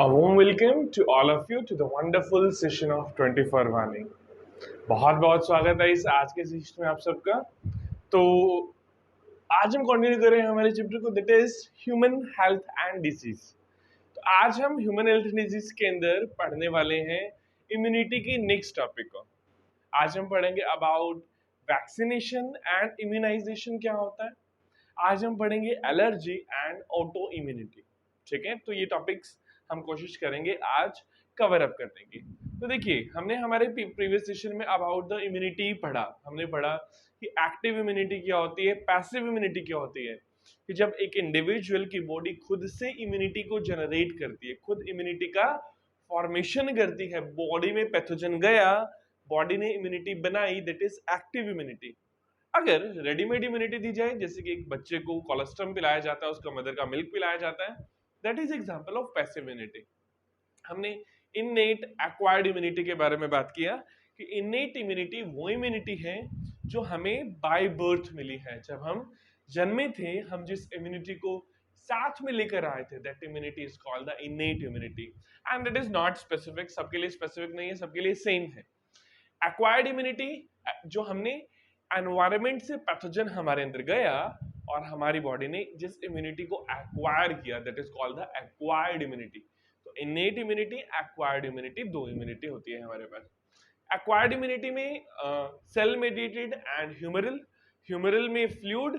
A warm welcome to all of you to the wonderful session of 24 वाणी। बहुत बहुत स्वागत है इस आज के सेशन में आप सबका। तो आज हम कंटिन्यू कर रहे हैं हमारे चैप्टर को, that is human health and disease. तो आज हम ह्यूमन हेल्थ एंड डिजीज के अंदर पढ़ने वाले हैं इम्यूनिटी की नेक्स्ट टॉपिक को। आज हम पढ़ेंगे अबाउट वैक्सीनेशन एंड इम्यूनाइजेशन क्या होता है। आज हम पढ़ेंगे एलर्जी एंड ऑटो इम्यूनिटी। ठीक है, तो ये टॉपिक्स हम कोशिश करेंगे आज कवर अप करने की। तो देखिए, हमने हमारे प्रीवियस सेशन में अबाउट द इम्यूनिटी पढ़ा। हमने पढ़ा कि एक्टिव इम्यूनिटी क्या होती है, पैसिव इम्यूनिटी क्या होती है। कि जब एक इंडिविजुअल की बॉडी खुद से इम्यूनिटी को जनरेट करती है, खुद इम्यूनिटी का फॉर्मेशन करती है, बॉडी में पैथोजन गया, बॉडी ने इम्यूनिटी बनाई, दैट इज एक्टिव इम्यूनिटी। अगर रेडीमेड इम्यूनिटी दी जाए, जैसे कि एक बच्चे को कोलेस्ट्रम पिलाया जाता है, उसका मदर का मिल्क पिलाया जाता है, that is example of passive immunity. हमने इननेट एक्वायर्ड इम्यूनिटी के बारे में बात किया कि इननेट इम्यूनिटी वो इम्यूनिटी है जो हमें बाय बर्थ मिली है। जब हम जन्मे थे, हम जिस इम्यूनिटी को साथ में लेकर आए थे, that immunity is called the innate immunity and it is not specific. सबके लिए स्पेसिफिक नहीं है, सबके लिए सेम है। एक्वायर्ड इम्यूनिटी जो हमने एनवायरमेंट से पैथोजन हमारे अंदर गया और हमारी बॉडी ने जिस इम्यूनिटी को एक्वायर किया, that is called the acquired immunity. तो इनेट इम्यूनिटी, एक्वायर्ड इम्यूनिटी, दो इम्यूनिटी होती है हमारे पास। एक्वायर्ड इम्यूनिटी में cell mediated and humoral. Humoral में फ्लूइड,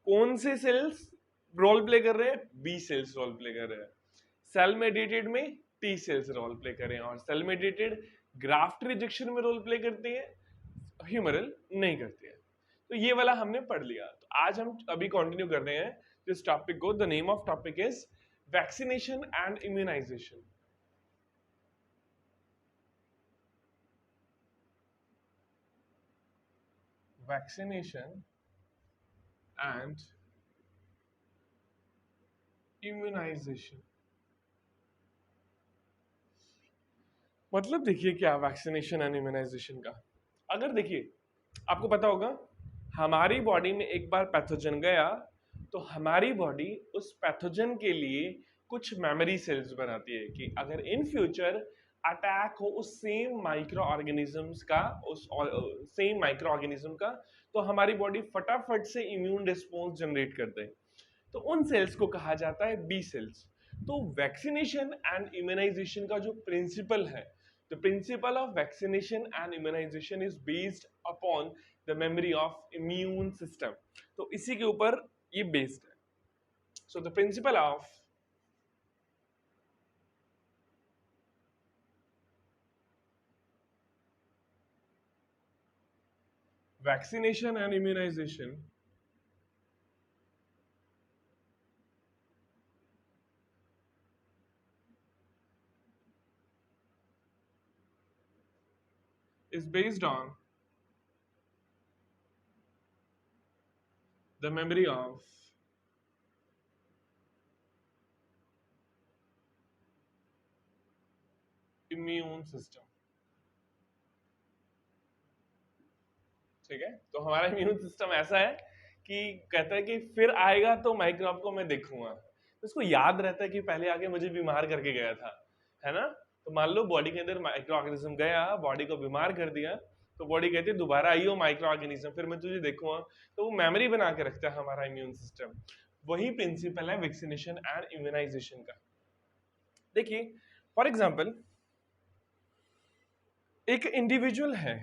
कौन से सेल्स रोल प्ले कर रहे हैं? बी सेल्स रोल प्ले कर रहे हैं। सेल मेडिएटेड में टी सेल्स रोल प्ले कर रहे हैं, और सेल मेडिएटेड ग्राफ्ट रिजेक्शन में रोल प्ले करती है, ह्यूमरल नहीं करती है। तो ये वाला हमने पढ़ लिया। तो आज हम अभी कंटिन्यू कर रहे हैं दिस टॉपिक को। The name of topic is vaccination and immunization. Vaccination and immunization मतलब देखिए क्या वैक्सीनेशन एंड इम्यूनाइजेशन का। अगर देखिए, आपको पता होगा हमारी बॉडी में एक बार पैथोजन गया तो हमारी बॉडी उस पैथोजन के लिए कुछ मेमोरी सेल्स बनाती है कि अगर इन फ्यूचर अटैक हो उस सेम माइक्रो ऑर्गेनिजम्स का, उस सेम माइक्रो ऑर्गेनिज्म का, तो हमारी बॉडी फटाफट से इम्यून रिस्पॉन्स जनरेट कर दे। तो उन सेल्स को कहा जाता है बी सेल्स। तो वैक्सीनेशन एंड इम्यूनाइजेशन का जो प्रिंसिपल है, the principle of vaccination and immunization is based upon the memory of immune system। तो इसी के ऊपर ये बेस्ड है। so the principle of vaccination and immunization is based on the memory of immune system। ठीक है, तो हमारा इम्यून सिस्टम ऐसा है कि कहता है कि फिर आएगा तो माइक्रोब को मैं देखूंगा। तो उसको याद रहता है कि पहले आके मुझे बीमार करके गया था, है ना। तो मान लो बॉडी के अंदर माइक्रो ऑर्गेनिज्म गया, बॉडी को बीमार कर दिया, तो बॉडी कहती है दोबारा आइयो माइक्रो ऑर्गेनिज्म, फिर मैं तुझे देखूंगा। तो वो मेमोरी बना के रखता है हमारा इम्यून सिस्टम। वही प्रिंसिपल है वैक्सीनेशन एंड इम्यूनाइजेशन का। देखिए, फॉर एग्जाम्पल एक इंडिविजुअल है,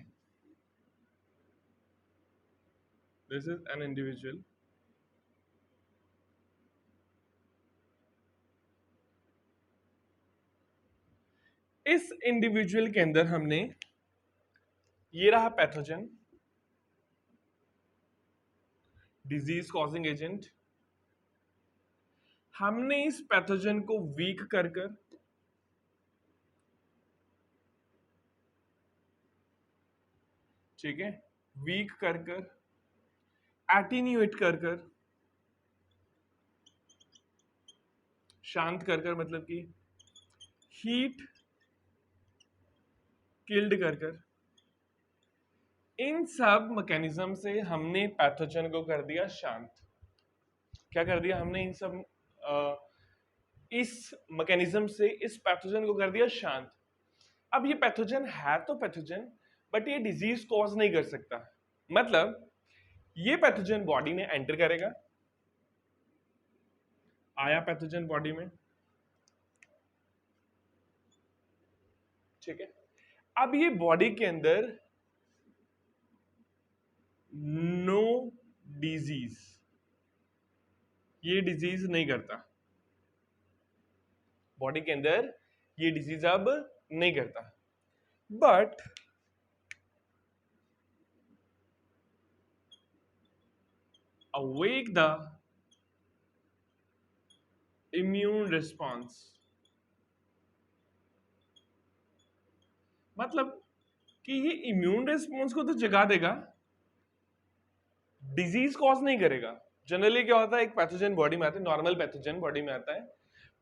दिस इज एन इंडिविजुअल, इस इंडिविजुअल के अंदर हमने ये रहा पैथोजन, डिजीज कॉजिंग एजेंट। हमने इस पैथोजन को वीक कर कर ठीक है, वीक कर कर एटीन्यूएट कर कर, शांत कर कर, मतलब कि हीट किल्ड कर कर, इन सब मैकेनिज्म से हमने पैथोजन को कर दिया शांत। क्या कर दिया हमने? इन सब इस मैकेनिज्म से इस पैथोजन को कर दिया शांत। अब ये पैथोजन है तो पैथोजन, बट ये डिजीज कॉज नहीं कर सकता। मतलब ये पैथोजन बॉडी में एंटर करेगा, आया पैथोजन बॉडी में, ठीक है। अब ये बॉडी के अंदर नो डिजीज, ये डिजीज नहीं करता, बॉडी के अंदर ये डिजीज अब नहीं करता। But awake the immune response, मतलब कि ये इम्यून रिस्पॉन्स को तो जगा देगा, डिजीज कॉज नहीं करेगा। जनरली क्या होता है, एक पैथोजन बॉडी में आता है, नॉर्मल पैथोजन बॉडी में आता है,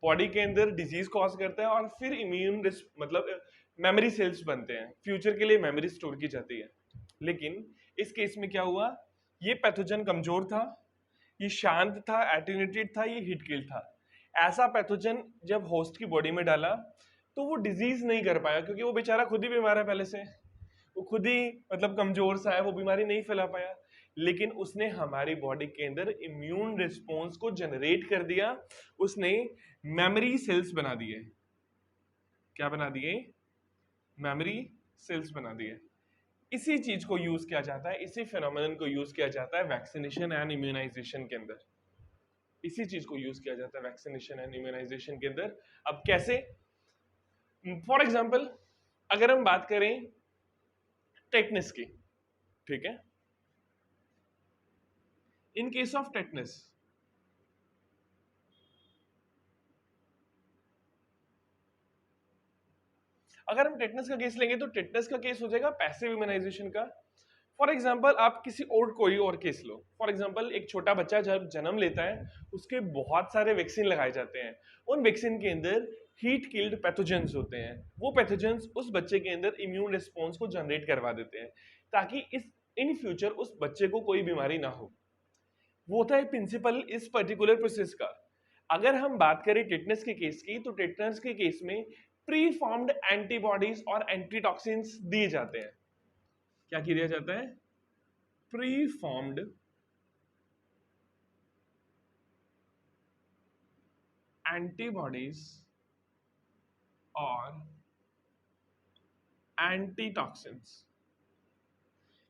बॉडी के अंदर डिजीज कॉज करता है और फिर इम्यून मतलब मेमोरी सेल्स बनते हैं, फ्यूचर के लिए मेमोरी स्टोर की जाती है। लेकिन इस केस में क्या हुआ, ये पैथोजन कमजोर था, ये शांत था, एटेन्यूएटेड था, ये हिट किल था। ऐसा पैथोजन जब होस्ट की बॉडी में डाला तो वो डिजीज नहीं कर पाया, क्योंकि वो बेचारा खुद ही बीमार है पहले से, वो खुद ही मतलब कमजोर सा है, वो बीमारी नहीं फैला पाया। लेकिन उसने हमारी बॉडी के अंदर इम्यून रिस्पॉन्स को जनरेट कर दिया, उसने मेमोरी सेल्स बना दिए। क्या बना दिए? मेमोरी सेल्स बना दिए। इसी चीज को यूज किया जाता है, इसी फिनोमेनन को यूज किया जाता है वैक्सीनेशन एंड इम्यूनाइजेशन के अंदर। इसी चीज को यूज किया जाता है वैक्सीनेशन एंड इम्यूनाइजेशन के अंदर। अब कैसे? फॉर एग्जाम्पल अगर हम बात करें टेटनस की, ठीक है, इन केस ऑफ टेटनस, अगर हम टेटनस का केस लेंगे तो टेटनस का केस हो जाएगा पैसिव इम्यूनाइजेशन का। फॉर एग्जाम्पल आप किसी और कोई और केस लो, फॉर एग्जाम्पल एक छोटा बच्चा जब जन्म लेता है उसके बहुत सारे वैक्सीन लगाए जाते हैं, उन वैक्सीन के अंदर हीट किल्ड पैथोजेंस होते हैं, वो पैथोजेंस उस बच्चे के अंदर इम्यून रिस्पॉन्स को जनरेट करवा देते हैं ताकि इस इन फ्यूचर उस बच्चे को कोई बीमारी ना हो। वो होता है प्रिंसिपल इस पर्टिकुलर प्रोसेस का। अगर हम बात करें टेटनस के केस की, तो टेटनस के केस में प्री फॉर्म्ड एंटीबॉडीज और एंटीटॉक्सिन्स दिए जाते हैं। क्या किया जाता है? प्री फॉर्म्ड एंटीबॉडीज और एंटीटॉक्सिन्स,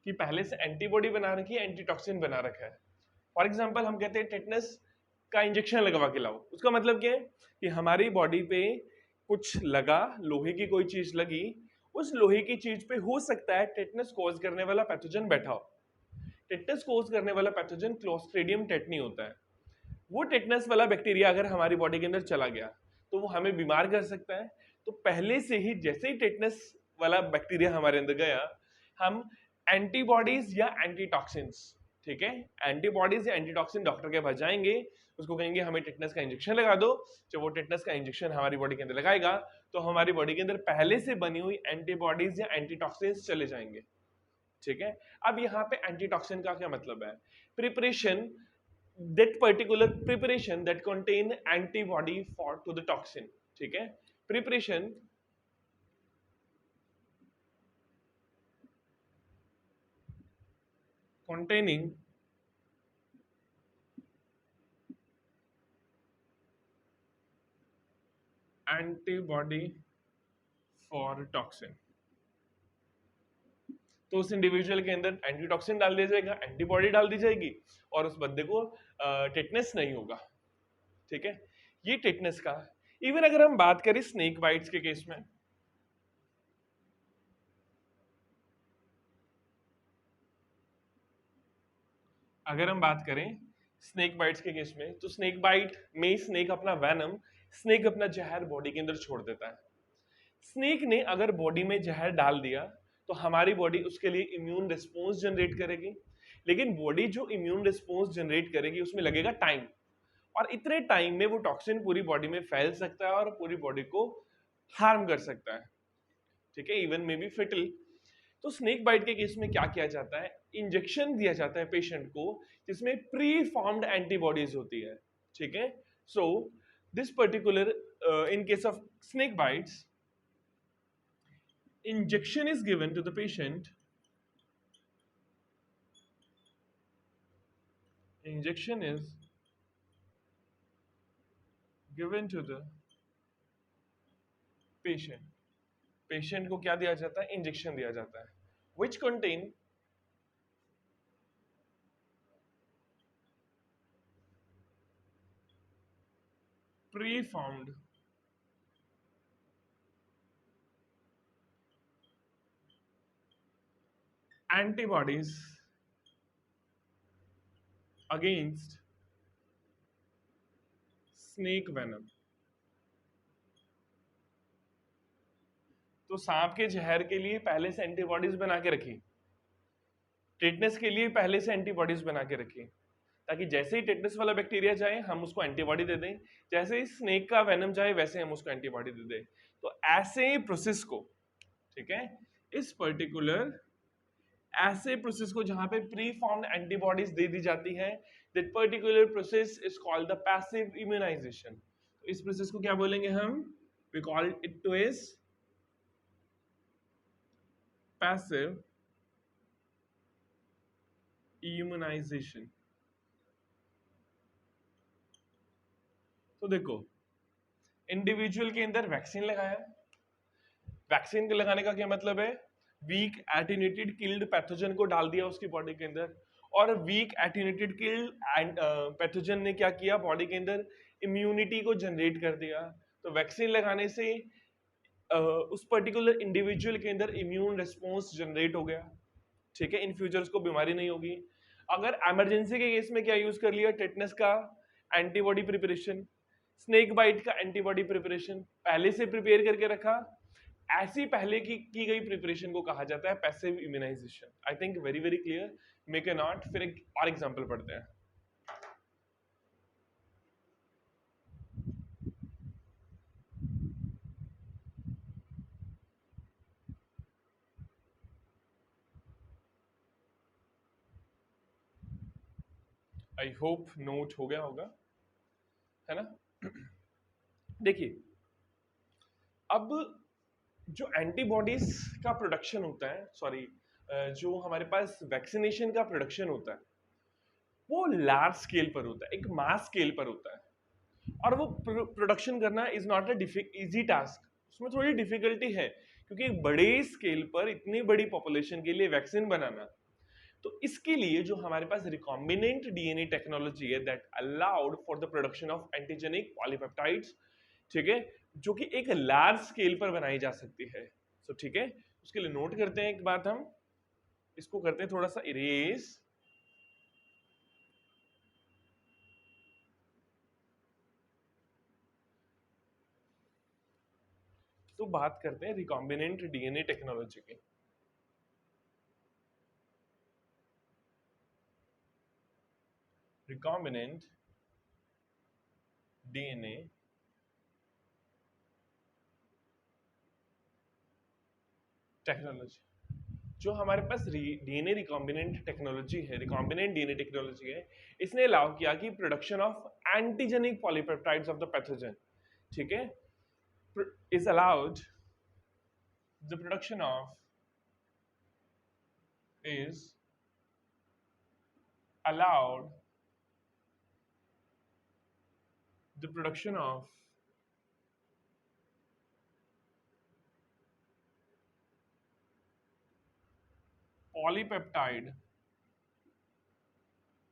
कि पहले से एंटीबॉडी बना रखी है, एंटीटॉक्सिन बना रखा है। फॉर एग्जाम्पल हम कहते हैं टेटनस का इंजेक्शन लगवा के लाओ, उसका मतलब क्या है कि हमारी बॉडी पे कुछ लगा, लोहे की कोई चीज लगी, उस लोहे की चीज पे हो सकता है टेटनस कॉज करने वाला पैथोजन बैठा हो। टेटनस कॉज करने वाला पैथोजन क्लोस्ट्रीडियम टेटनी होता है। वो टेटनस वाला बैक्टीरिया अगर हमारी बॉडी के अंदर चला गया तो वो हमें बीमार कर सकता है। तो पहले से ही जैसे ही टेटनस वाला बैक्टीरिया हमारे अंदर गया, हम एंटीबॉडीज या एंटीटॉक्सिन्स, ठीक है, एंटीबॉडीज या एंटीटॉक्सिन डॉक्टर के पास जाएंगे, उसको कहेंगे हमें टेटनस का इंजेक्शन लगा दो। जब वो टेटनस का इंजेक्शन हमारी बॉडी के अंदर लगाएगा तो हमारी बॉडी के अंदर पहले से बनी हुई एंटीबॉडीज या एंटीटॉक्सिन्स चले जाएंगे, ठीक है। अब यहाँ पे एंटीटॉक्सिन का क्या मतलब है? Preparation, that particular preparation that contain antibody for to the toxin, ठीक है, preparation containing antibody for toxin। तो उस इंडिविजुअल के अंदर एंटीटॉक्सिन डाल दिया जाएगा, एंटीबॉडी डाल दी जाएगी और उस बंदे को टेटनस नहीं होगा, ठीक है। ये टेटनस का। इवन अगर हम बात करें स्नेक बाइट्स के केस में, अगर हम बात करें स्नेक बाइट्स के केस में, तो स्नेक बाइट में स्नेक अपना वैनम, स्नेक अपना जहर बॉडी के अंदर छोड़ देता है। स्नेक ने अगर बॉडी में जहर डाल दिया तो हमारी बॉडी उसके लिए इम्यून रिस्पॉन्स जनरेट करेगी, लेकिन बॉडी जो इम्यून रिस्पॉन्स जनरेट करेगी उसमें लगेगा टाइम, और इतने टाइम में वो टॉक्सिन पूरी बॉडी में फैल सकता है और पूरी बॉडी को हार्म कर सकता है, ठीक है, इवन मे बी फेटल। तो स्नेक बाइट के केस में क्या किया जाता है? इंजेक्शन दिया जाता है पेशेंट को जिसमें प्री फॉर्म्ड एंटीबॉडीज होती है, ठीक है। सो This particular, in case of snake bites, injection is given to the patient. Injection is given to the patient. Patient को क्या दिया जाता है? इंजेक्शन दिया जाता है, which contain preformed antibodies against snake venom. तो सांप के जहर के लिए पहले से एंटीबॉडीज बना के रखी, टेटनस के लिए पहले से एंटीबॉडीज बना के रखी, ताकि जैसे ही टेटनस वाला बैक्टीरिया जाए हम उसको एंटीबॉडी दे दें, जैसे ही स्नेक का वेनम जाए वैसे हम उसको एंटीबॉडी दे दें। तो ऐसे ही प्रोसेस को, ठीक है, इस पर्टिकुलर ऐसे प्रोसेस को जहां पे प्री फॉर्म्ड एंटीबॉडीज दे दी जाती है, that particular process is called the passive immunization. इस प्रोसेस को क्या बोलेंगे हम? We call it to is passive immunization. तो देखो, इंडिविजुअल के अंदर वैक्सीन लगाया, वैक्सीन के लगाने का क्या मतलब है? वीक एटेन्यूएटेड किल्ड पैथोजन को डाल दिया उसकी बॉडी के अंदर, और वीक एटेन्यूएटेड किल्ड पैथोजन ने क्या किया? बॉडी के अंदर इम्यूनिटी को जनरेट कर दिया। तो वैक्सीन लगाने से उस पर्टिकुलर इंडिविजुअल के अंदर इम्यून रिस्पॉन्स जनरेट हो गया, ठीक है, इन फ्यूचर उसको बीमारी नहीं होगी। अगर इमरजेंसी के केस में क्या यूज कर लिया? टेटनस का एंटीबॉडी प्रिपरेशन, स्नेक बाइट का एंटीबॉडी प्रिपरेशन पहले से प्रिपेयर करके रखा, ऐसी पहले की गई प्रिपरेशन को कहा जाता है passive immunization. I think very very clear, make a note, फिर एक और एग्जांपल पढ़ते हैं। आई होप नोट हो गया होगा, है ना? देखिए, अब जो एंटीबॉडीज का प्रोडक्शन होता है, सॉरी, जो हमारे पास वैक्सीनेशन का प्रोडक्शन होता है, वो लार्ज स्केल पर होता है, एक मास स्केल पर होता है, और वो प्रोडक्शन करना is not a easy task. उसमें थोड़ी डिफिकल्टी है, क्योंकि एक बड़े स्केल पर इतनी बड़ी पॉपुलेशन के लिए वैक्सीन बनाना, तो इसके लिए जो हमारे पास रिकॉम्बिनेंट डीएनए टेक्नोलॉजी है, that allowed for the production of antigenic polypeptides, ठीक है, जो कि एक लार्ज स्केल पर बनाई जा सकती है। सो ठीक है, उसके लिए नोट करते हैं एक बात, हम इसको करते हैं थोड़ा सा इरेज। तो बात करते हैं रिकॉम्बिनेंट डीएनए टेक्नोलॉजी की। रिकॉम्बिनेंट डीएनए टेक्नोलॉजी, जो हमारे पास डीएनए रिकॉम्बिनेंट टेक्नोलॉजी है, रिकॉम्बिनेंट डीएनए टेक्नोलॉजी है, इसने अलाउ किया कि production of antigenic polypeptides of the pathogen, ठीक है, is allowed, the production of is allowed the production of polypeptide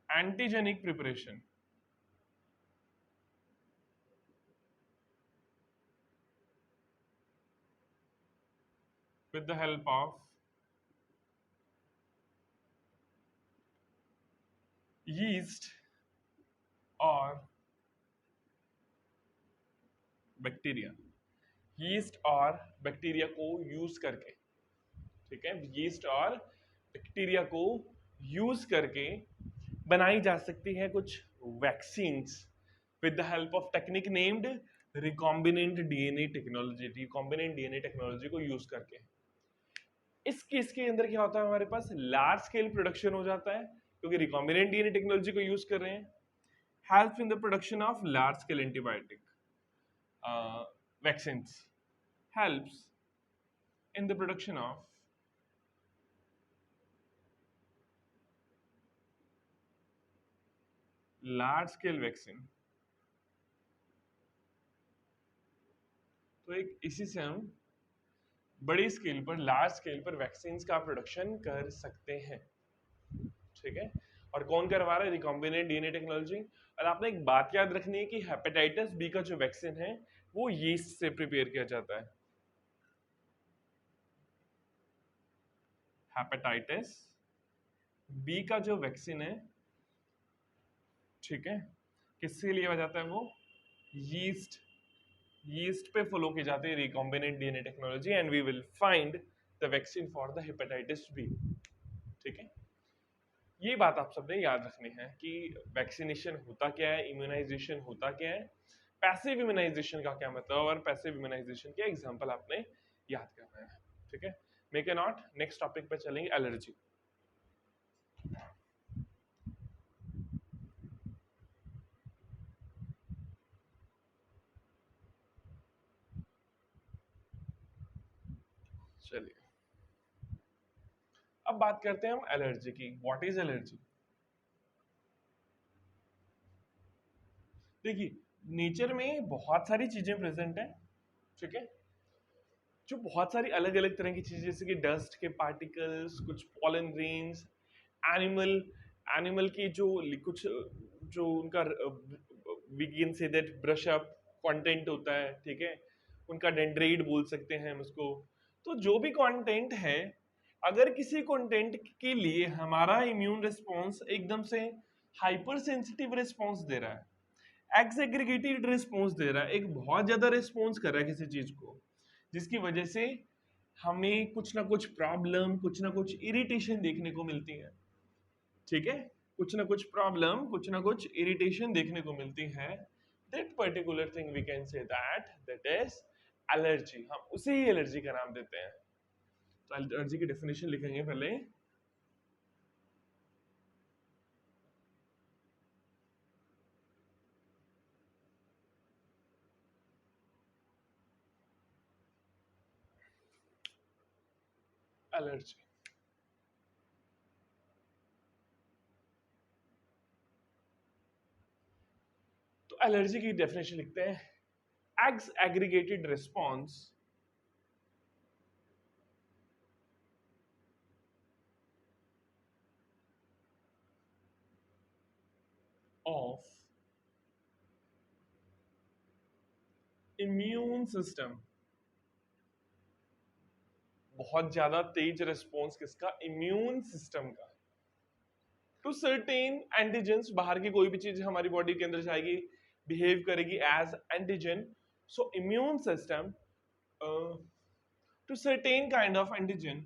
antigenic preparation with the help of yeast और bacteria, yeast और bacteria को use करके, ठीक है, यीस्ट और बैक्टीरिया को यूज करके बनाई जा सकती है कुछ vaccines with the help of technique named recombinant DNA technology. Recombinant DNA technology को यूज करके इस केस के अंदर क्या होता है, हमारे पास लार्ज स्केल प्रोडक्शन हो जाता है, क्योंकि रिकॉम्बिनेंट डीएनए टेक्नोलॉजी को यूज कर रहे हैं, help in the production of large scale antibiotic. vaccines helps in the production of large scale vaccine. तो एक इसी से हम बड़ी स्केल पर, लार्ज स्केल पर वैक्सीन का प्रोडक्शन कर सकते हैं, ठीक है। और कौन करवा रहा है? Recombinant DNA technology. और आपने एक बात याद रखनी है कि हेपेटाइटिस बी का जो वैक्सीन है वो यीस्ट से प्रिपेयर किया जाता है। हेपेटाइटिस बी का जो वैक्सीन है, ठीक है, किससे लिया जाता है? वो यीस्ट, यीस्ट पे फॉलो की जाती है recombinant DNA technology, and we will find the vaccine for the hepatitis B, ठीक है। ये बात आप सबने याद रखनी है कि वैक्सीनेशन होता क्या है, इम्यूनाइजेशन होता क्या है, पैसिव इम्यूनाइजेशन का क्या मतलब, और पैसिव इम्यूनाइजेशन के एग्जांपल आपने याद करना है, ठीक है। Make a note. Next topic पे चलेंगे, एलर्जी। चलिए अब बात करते हैं हम एलर्जी की। What is allergy? देखिए, नेचर में बहुत सारी चीजें प्रेजेंट है, ठीक है, जो बहुत सारी अलग अलग तरह की चीजें, जैसे कि डस्ट के पार्टिकल्स, कुछ पॉलन ग्रेन्स, एनिमल एनिमल की जो कुछ जो उनका we can say that brush up content होता है, ठीक है, उनका डेंड्राइट बोल सकते हैं हम उसको। तो जो भी कंटेंट है, अगर किसी कंटेंट के लिए हमारा इम्यून रिस्पॉन्स एकदम से हाइपर सेंसिटिव रिस्पॉन्स दे रहा है, एक्सएग्रीगेटेड रिस्पॉन्स दे रहा है, एक बहुत ज्यादा रिस्पॉन्स कर रहा है किसी चीज को, जिसकी वजह से हमें कुछ ना कुछ प्रॉब्लम, कुछ ना कुछ इरिटेशन देखने को मिलती है, ठीक है, कुछ ना कुछ प्रॉब्लम, कुछ ना कुछ इरिटेशन देखने को मिलती है। That particular thing we can say that is allergy. हम उसे ही एलर्जी का नाम देते हैं। तो एलर्जी की डेफिनेशन लिखेंगे पहले। एलर्जी, तो एलर्जी की डेफिनेशन लिखते हैं, x aggregated response of immune system. बहुत ज्यादा तेज रिस्पॉन्स किसका? इम्यून सिस्टम का, टू सर्टेन एंटीजेंस। बाहर की कोई भी चीज हमारी बॉडी के अंदर जाएगी, बिहेव करेगी as antigen. So immune system to certain kind of antigen,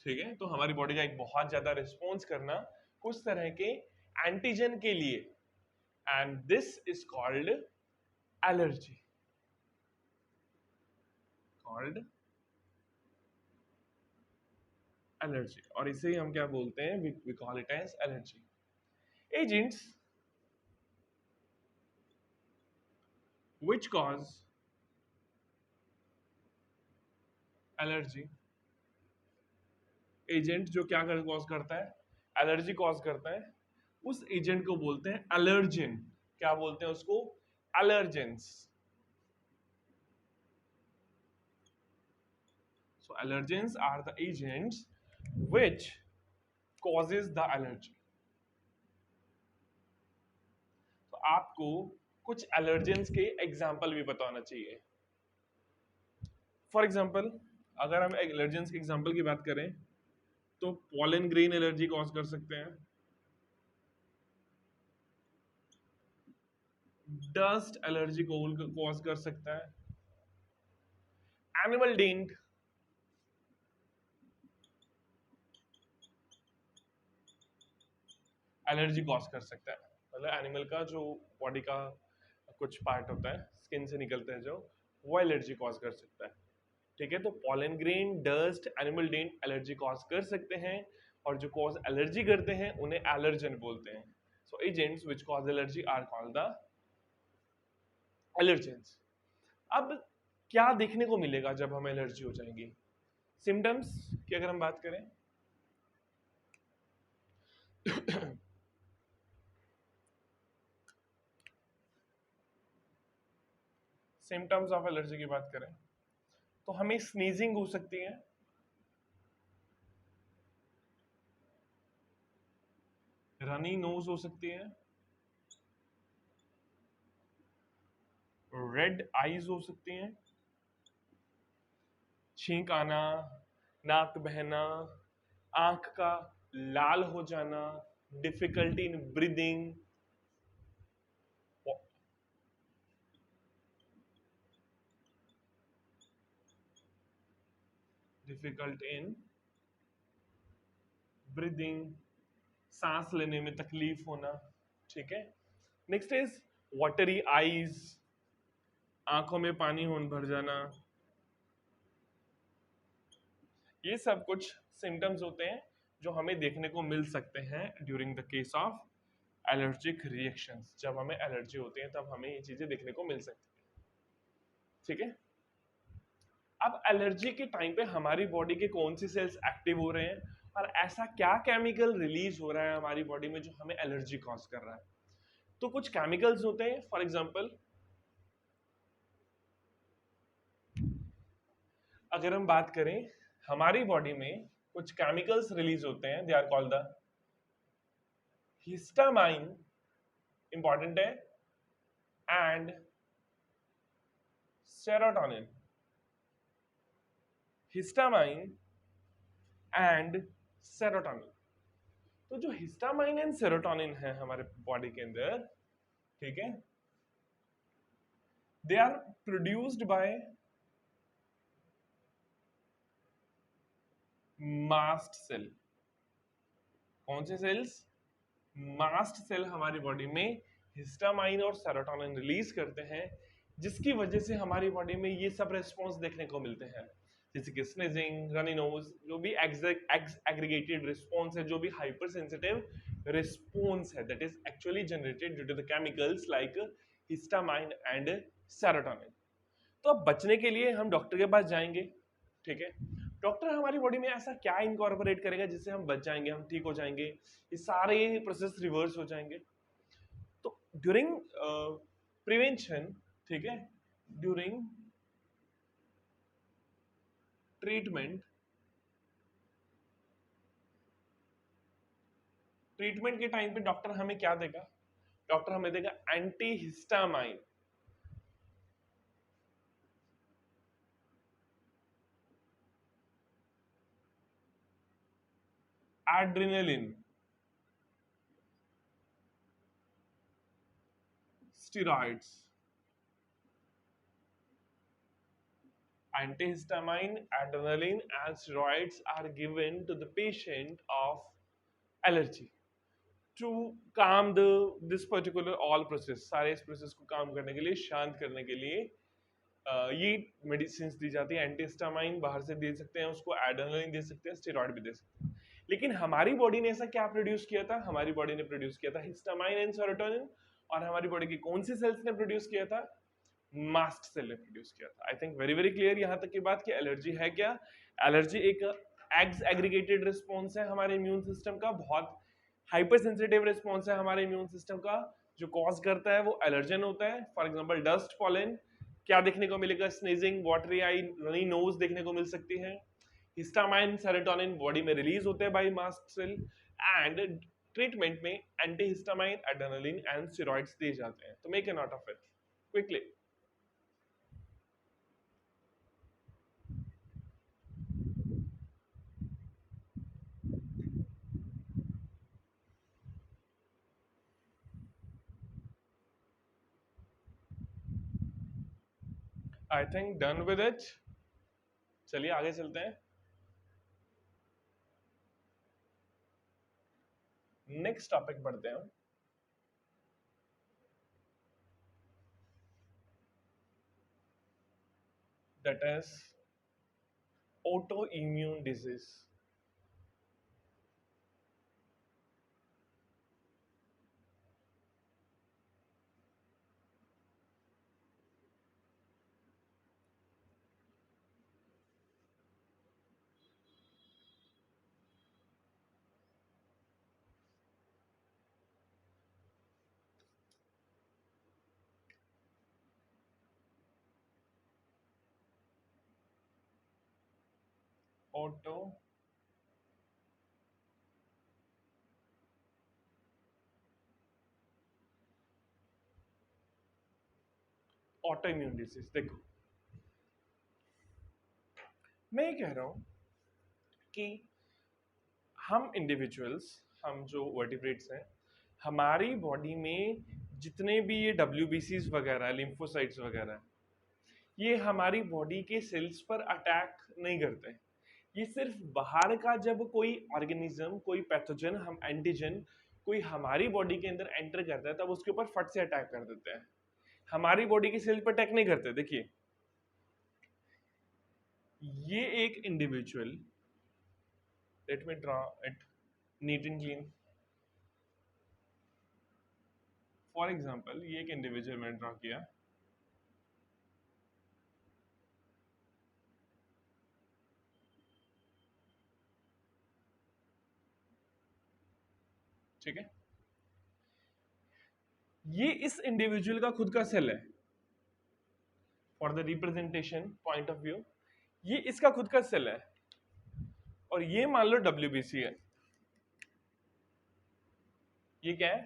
ठीक है, तो हमारी बॉडी का एक बहुत ज्यादा रिस्पॉन्स करना कुछ तरह के एंटीजन के लिए, and this is called allergy, called allergy. और इसे ही हम क्या बोलते हैं? We call it as allergy. Agents which cause allergy, agent जो क्या कॉज करता है? एलर्जी कॉज करता है, उस एजेंट को बोलते हैं एलर्जेन। क्या बोलते हैं उसको? Allergens. So allergens are the agents which causes the allergy। तो आपको कुछ एलर्जेंस के एग्जाम्पल भी बताना चाहिए। फॉर एग्जाम्पल, अगर हम एलर्जेंस के एग्जाम्पल की बात करें तो पॉलन ग्रेन एलर्जी कॉज कर सकते हैं, डस्ट एलर्जी कॉज कर सकता है, एनिमल डेंट एलर्जी कॉज कर सकता है। मतलब एनिमल का जो बॉडी का कुछ पार्ट होता है, स्किन से निकलता है जो, वो एलर्जी कॉज कर सकता है, ठीक है। तो pollen grain, dust, animal dander allergy cause कर सकते हैं। और जो कॉज एलर्जी करते हैं उन्हें एलर्जन बोलते हैं. So agents which cause allergy are called the allergens. अब क्या देखने को मिलेगा जब हमें एलर्जी हो जाएगी? सिम्टम्स की अगर हम बात करें सिम्टम्स ऑफ एलर्जी की बात करें तो हमें स्नीजिंग हो सकती है, रनी नोज हो सकती है, रेड आईज हो सकती हैं, छींक आना, नाक बहना, आंख का लाल हो जाना, difficulty in breathing, difficult in breathing, सांस लेने में तकलीफ होना. ठीक है. नेक्स्ट इज वाटरी आईज, आंखों में पानी होने भर जाना. ये सब कुछ सिम्टम्स होते हैं जो हमें देखने को मिल सकते हैं during the case of allergic reactions. जब हमें एलर्जी होती है तब हमें ये चीजें देखने को मिल सकती है. ठीक है. अब एलर्जी के टाइम पे हमारी बॉडी के कौन सी सेल्स एक्टिव हो रहे हैं और ऐसा क्या केमिकल रिलीज हो रहा है हमारी बॉडी में जो हमें एलर्जी कॉज कर रहा है? तो कुछ केमिकल्स होते हैं, फॉर एग्जांपल अगर हम बात करें हमारी बॉडी में कुछ केमिकल्स रिलीज होते हैं, they are called the histamine, important है, and serotonin. Histamine and serotonin. तो जो हिस्टामाइन एंड सेरोटोनिन है हमारे बॉडी के अंदर, ठीक है, they are produced by mast cell. कौन से सेल्स? मास्ट सेल हमारी बॉडी में हिस्टामाइन और सेरोटोनिन रिलीज करते हैं, जिसकी वजह से हमारी बॉडी में ये सब रेस्पॉन्स देखने को मिलते हैं, जैसे कि स्नीजिंग, रनी नोज, जो भी एग्रीगेटेड रिस्पॉन्स है, जो भी हाइपर सेंसिटिव रिस्पॉन्स है, that is actually generated due to the chemicals like histamine and serotonin. तो अब बचने के लिए हम डॉक्टर के पास जाएंगे. ठीक है. डॉक्टर हमारी बॉडी में ऐसा क्या इनकॉर्पोरेट करेगा जिससे हम बच जाएंगे, हम ठीक हो जाएंगे, ये सारे प्रोसेस रिवर्स हो जाएंगे. तो ड्यूरिंग प्रिवेंशन, ठीक है, ड्यूरिंग ट्रीटमेंट, ट्रीटमेंट के टाइम पे डॉक्टर हमें क्या देगा? डॉक्टर हमें देगा anti histamine, adrenaline, steroids. Antihistamine, adrenaline, and steroids are given to the patient of allergy to calm the this particular all process. सारे इस प्रोसेस को काम करने के लिए, शांत करने के लिए ये मेडिसिन दी जाती है. एंटीहिस्टामाइन बाहर से दे सकते हैं उसको, एड्रेनलिन दे सकते हैं, स्टेरॉइड भी दे सकते हैं. लेकिन हमारी बॉडी ने ऐसा क्या प्रोड्यूस किया था? हमारी बॉडी ने प्रोड्यूस किया था हिस्टामाइन एंड सेरोटोनिन. और हमारी बॉडी की कौन सी सेल्स ने प्रोड्यूस किया था? मास्ट सेल ने प्रोड्यूस किया था. आई थिंक वेरी वेरी क्लियर यहां तक की बात कि एलर्जी है क्या. एलर्जी एक एग्स एग्रीगेटेड रिस्पॉन्स है हमारे इम्यून सिस्टम का, बहुत हाइपर सेंसिटिव रिस्पॉन्स है हमारे इम्यून सिस्टम का. जो कॉज करता है वो एलर्जन होता है. For example dust, pollen. क्या देखने को मिलेगा? Sneezing, watery eye, runny nose देखने को मिल सकती है. हिस्टामाइन, सेरोटोनिन बॉडी में रिलीज होते हैं by mast cell. And treatment में एंटीहिस्टामाइन, एड्रेनलिन एंड स्टेरॉइड्स दिए जाते हैं. तो make a note of it quickly. I think done with it. चलिए आगे चलते हैं. नेक्स्ट टॉपिक पढ़ते हैं. That is auto immune disease. Auto auto immune disease. देखो मैं ये कह रहा हूं कि हम इंडिविजुअल्स, हम जो वर्टिब्रेट्स हैं, हमारी बॉडी में जितने भी ये डब्ल्यूबीसीज वगैरह, लिम्फोसाइट्स वगैरह, ये हमारी बॉडी के सेल्स पर अटैक नहीं करते। ये सिर्फ बाहर का जब कोई ऑर्गेनिज्म, कोई पैथोजन, हम एंटीजन कोई हमारी बॉडी के अंदर एंटर करता है तब उसके ऊपर फट से अटैक कर देते हैं। हमारी बॉडी के सेल पर अटैक नहीं करते। देखिए ये एक individual, let me draw it neat and clean. For example ये एक इंडिविजुअल मैंने ड्रॉ किया, ठीक है। ये इस इंडिविजुअल का खुद का सेल है, for the representation point of view ये इसका खुद का सेल है, और ये मान लो डब्ल्यूबीसी है। ये क्या है?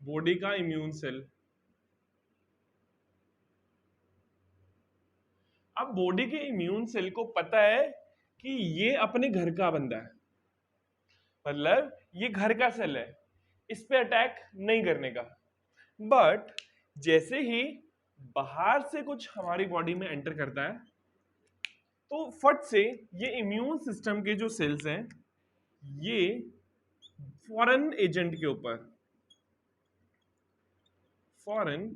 बॉडी का इम्यून सेल। अब बॉडी के इम्यून सेल को पता है कि ये अपने घर का बंदा है, मतलब ये घर का सेल है, इस पे अटैक नहीं करने का। बट जैसे ही बाहर से कुछ हमारी बॉडी में एंटर करता है तो फट से ये इम्यून सिस्टम के जो सेल्स हैं ये फॉरेन एजेंट के ऊपर, फॉरेन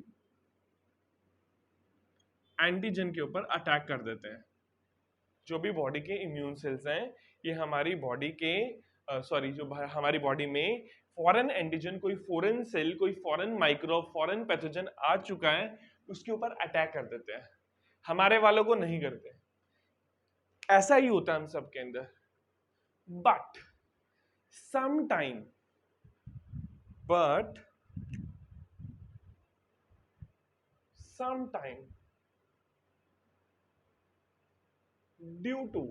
एंटीजन के ऊपर अटैक कर देते हैं। जो भी बॉडी के इम्यून सेल्स हैं ये हमारी बॉडी के जो हमारी बॉडी में फॉरेन एंटीजन, कोई फॉरेन सेल, कोई फॉरेन माइक्रोब, फॉरेन पैथोजन आ चुका है उसके ऊपर अटैक कर देते हैं। हमारे वालों को नहीं करते। ऐसा ही होता है हम सबके अंदर। But sometime but sometime due to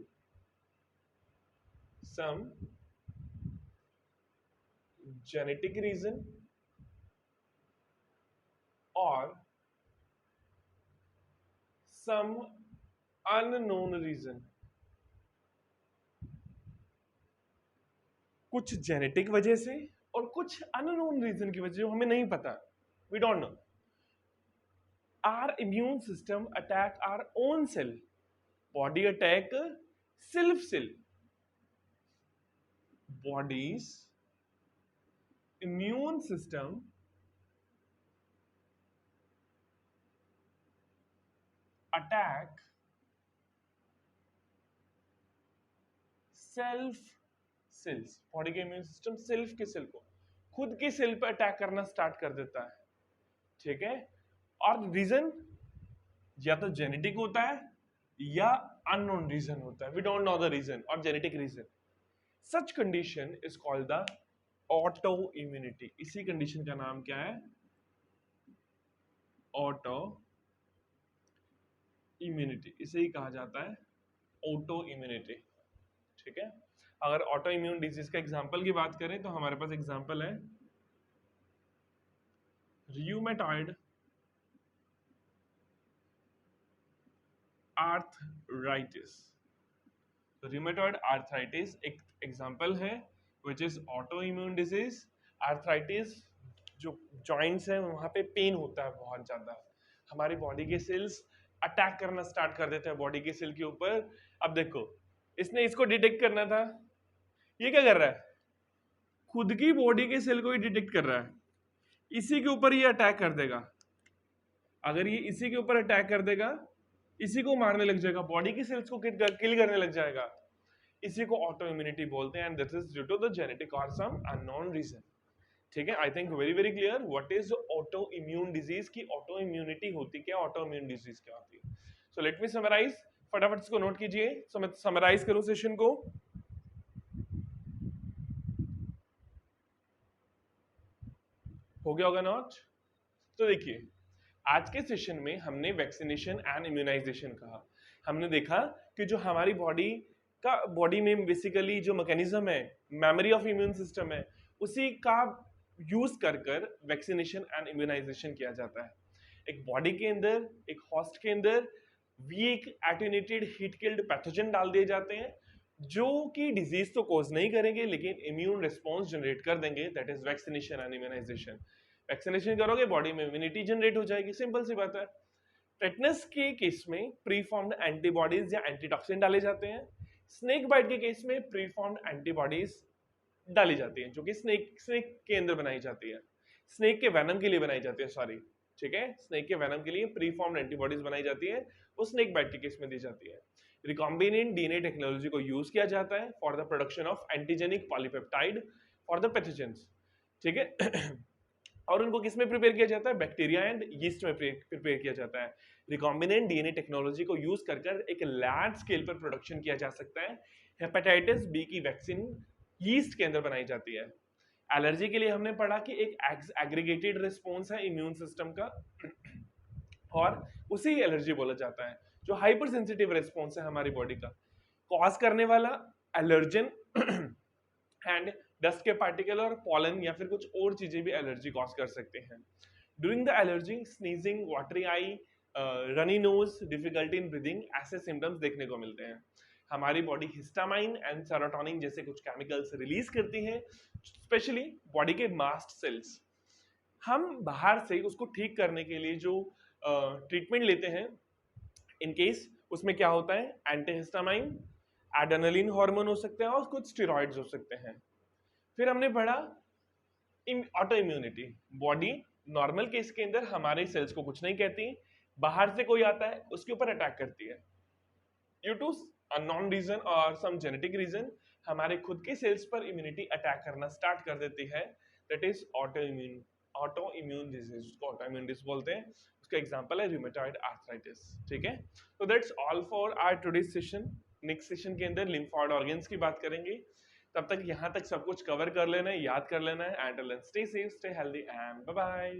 some genetic reason or some unknown reason, कुछ जेनेटिक वजह से और कुछ अननोन रीजन की वजह से, हमें नहीं पता, we don't know, our immune system attack our own cell, body attack self cell, body's immune system attack self cells. Body के इम्यून सिस्टम सेल्फ के सेल को, खुद के सेल पर अटैक करना स्टार्ट कर देता है, ठीक है। और रीजन या तो जेनेटिक होता है या अननोन रीजन होता है, we don't know the reason और genetic reason. Such condition is called the autoimmunity. इसी कंडीशन का नाम क्या है? Autoimmunity. इसे ही कहा जाता है ऑटो इम्यूनिटी, ठीक है। अगर ऑटो इम्यून डिजीज का एग्जांपल की बात करें तो हमारे पास एग्जांपल है रियूमेटॉइड आर्थराइटिस। तो रियूमेटॉइड आर्थराइटिस एक एग्जांपल है which is auto immune disease. Arthritis, जो जॉइंट्स है वहां पे पेन होता है बहुत ज्यादा, हमारी बॉडी के सेल्स अटैक करना स्टार्ट कर देते हैं बॉडी के सेल के ऊपर। अब देखो इसने इसको डिटेक्ट करना था, ये क्या कर रहा है? खुद की बॉडी के सेल को ही डिटेक्ट कर रहा है, इसी के ऊपर ये अटैक कर देगा। अगर ये इसी के ऊपर अटैक कर देगा, इसी को मारने लग जाएगा, बॉडी की सेल्स को किल करने लग जाएगा, इसी को ऑटो इम्यूनिटी बोलते हैं। And this is due to the genetic और सम अननोन रीजन, ठीक है। I think very very clear what is auto immune disease की ऑटो इम्यूनिटी होती क्या, ऑटो इम्यून डिजीज क्या होती है। सो लेट मी समराइज, फटाफट इसको नोट कीजिए। सो मैं समराइज करूं सेशन को। हो गया होगा नोट? तो देखिए आज के सेशन में हमने वैक्सीनेशन एंड इम्यूनाइजेशन कहा। हमने देखा कि जो हमारी बॉडी में बेसिकली जो मैकेनिज्म है, मेमोरी ऑफ इम्यून सिस्टम है, उसी का यूज कर कर वैक्सीनेशन एंड इम्यूनाइजेशन किया जाता है। एक बॉडी के अंदर, एक हॉस्ट के अंदर weak attenuated heat killed pathogen डाल दिए जाते हैं जो कि डिजीज तो कॉज नहीं करेंगे लेकिन इम्यून रिस्पॉन्स जनरेट कर देंगे। That is vaccination and immunization. Vaccination करोगे बॉडी में इम्यूनिटी जनरेट हो जाएगी, सिंपल सी बात है। टेटनस के केस में प्रीफॉर्म्ड एंटीबॉडीज या एंटीटॉक्सिन डाले जाते हैं। स्नेक बाइट के केस में प्रीफॉर्म्ड एंटीबॉडीज डाली जाती है जो कि स्नेक के अंदर बनाई जाती है, स्नेक के वेनम के लिए बनाई जाती है, सॉरी, ठीक है, स्नेक के वेनम के लिए प्रीफॉर्म्ड एंटीबॉडीज बनाई जाती है, वो स्नेक बाइट के केस में दी जाती है। रिकॉम्बिनेंट डीएनए टेक्नोलॉजी को यूज किया जाता है for the production of antigenic polypeptide for the pathogens, ठीक है। और उनको किस में प्रिपेयर किया जाता है? बैक्टीरिया एंड यीस्ट में प्रिपेयर किया जाता है। रिकॉम्बिनेंट डीएनए टेक्नोलॉजी को यूज कर कर एक लार्ज स्केल पर प्रोडक्शन किया जा सकता है। हेपेटाइटिस बी की वैक्सीन यीस्ट के अंदर बनाई जाती है। एलर्जी के लिए हमने पढ़ा कि एक एग्रीगेटेड रिस्पॉन्स है इम्यून सिस्टम का और उसे ही एलर्जी बोला जाता है, जो हाइपर सेंसिटिव रिस्पॉन्स है हमारी बॉडी का, कॉज करने वाला एलर्जन एंड डस्ट के पार्टिकल और पॉलन या फिर कुछ और चीजें भी एलर्जी कॉज कर सकते हैं। During the allergy sneezing, watery eye, runny knows, difficulty in breathing, ऐसे सिम्टम्स देखने को मिलते हैं। हमारी बॉडी हिस्टामाइन एंड सेरोटोनिन जैसे कुछ केमिकल्स रिलीज करती है, स्पेशली बॉडी के मास्ट सेल्स। हम बाहर से उसको ठीक करने के लिए जो ट्रीटमेंट लेते हैं, इन केस उसमें क्या होता है, एंटीहिस्टामाइन, एड्रेनलिन हार्मोन हो सकते हैं और कुछ स्टेरॉइड्स हो सकते हैं। फिर हमने पढ़ा auto immunity. Body normal case के अंदर हमारे सेल्स को कुछ नहीं कहती, बाहर से कोई आता है उसके ऊपर अटैक करती है। ड्यू टू अननोन रीजन और सम जेनेटिक रीजन हमारे खुद के सेल्स पर इम्यूनिटी अटैक करना स्टार्ट कर देती है। That is auto immune disease, उसको ऑटो इम्यून डिजीज बोलते हैं। उसका एग्जांपल है रूमेटॉइड आर्थराइटिस, ठीक है। तो that's all for our today's session. Next session के अंदर लिम्फोइड ऑर्गन्स की बात करेंगे। तब तक यहाँ तक सब कुछ कवर कर लेना है, याद कर लेना है। And stay safe, stay healthy and bye bye.